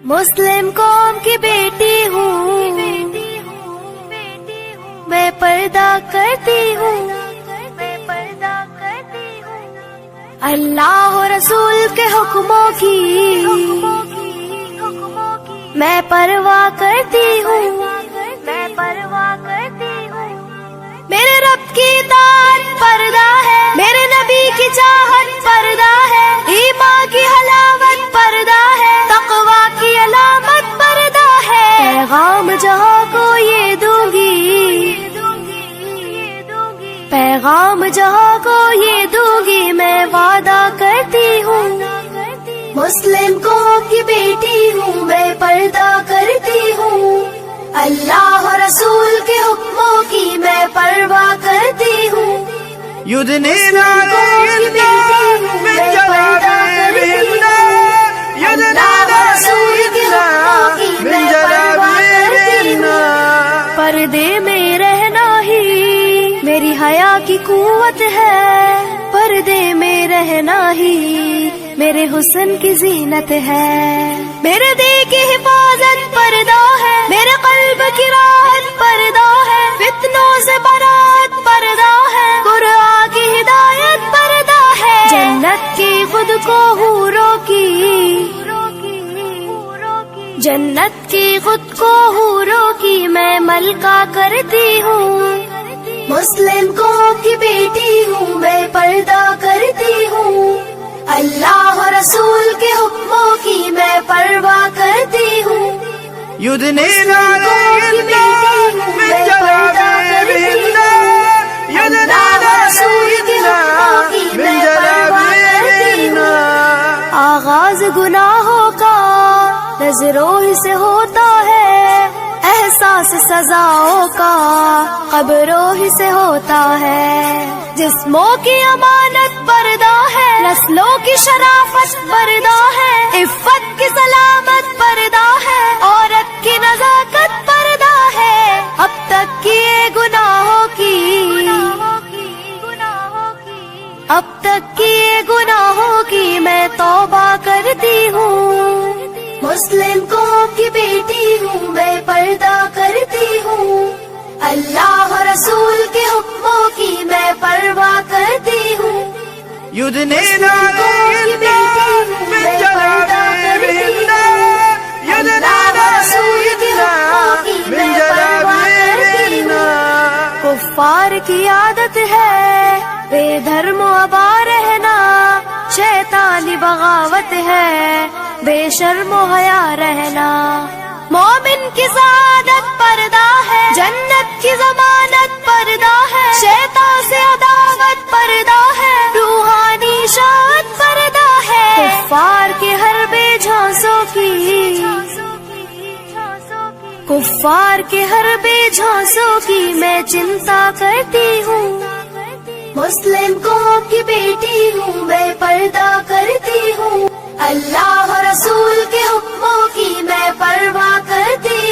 मुस्लिम कौम की बेटी हूँ, मैं पर्दा करती हूँ। अल्लाह और रसूल के हुक्मों की मैं परवाह करती हूँ। मेरे रब की इताअत पर्दा है, मेरे नबी की चाहत पर्दा है, ईमान की हलावत पर्दा है, तक़वा की अलामत पर्दा है। पैगाम जहाँ को ये दूंगी, पैगाम जहाँ को ये दूंगी, मैं वादा करती हूँ। मुस्लिम कौम की बेटी हूँ, मैं पर्दा करती हूँ। अल्लाह और रसूल के हुक्मों की मैं परवाह करती हूँ। يدنين علينا من جلابيبنا، يدنين علينا من جلابيبنا. पर्दे में रहना ही मेरी हया की कुव्वत है, पर्दे में रहना ही मेरे हुस्न की जीनत है। मेरे दिल की हिफाजत पर्दा है, मेरे कल्ब की राहत पर्दा है, फितनों से बरात पर्दा है, कुरान की हिदायत पर्दा है। जन्नत की खुद को हूरों की, जन्नत की खुद को हूरों की मैं मलका करती हूँ। मुस्लिम कौम की बेटी हूँ, मैं पर्दा करती हूँ। अल्लाह और रसूल के हुक्मों की मैं परवाह करती हूँ। يدنين علينا من جلابيبنا، يدنين علينا من جلابيبنا. आगाज गुनाहों का नजरों ही से होता है, एहसास सजाओं का कब्रों ही से होता है। जिस्मों की अमानत पर्दा है, नस्लों की शराफत पर्दा है, इफ्फत की सलामत पर्दा है, औरत की नजाकत पर्दा है। अब तक किए गुनाहों की, अब तक किए गुनाहों की मैं तौबा करती हूँ। मुस्लिम कौम की बेटी हूँ, मैं पर्दा करती हूँ। अल्लाह और रसूल के हुक्मों की मैं परवाह करती हूँ। يدنين علينا من جلابيبنا، يدنين علينا من جلابيبنا. कुफ्फार की आदत है बेधर्म अबा रहना, शैतानी बगावत है बेशर्म हया रहना। मोमिन की सादत पर्दा है, जन्नत की जमानत पर्दा है, शैतान से अदावत पर्दा है, रूहानी शान पर्दा है। कुफ्फार के हर बेझांसों की, कुफ्फार के हर बेझांसों की मैं चिंता करती हूँ। मुस्लिम कौम की बेटी हूँ, मैं पर्दा करती हूँ। अल्लाह और रसूल के हुक्मों की मैं परवाह करती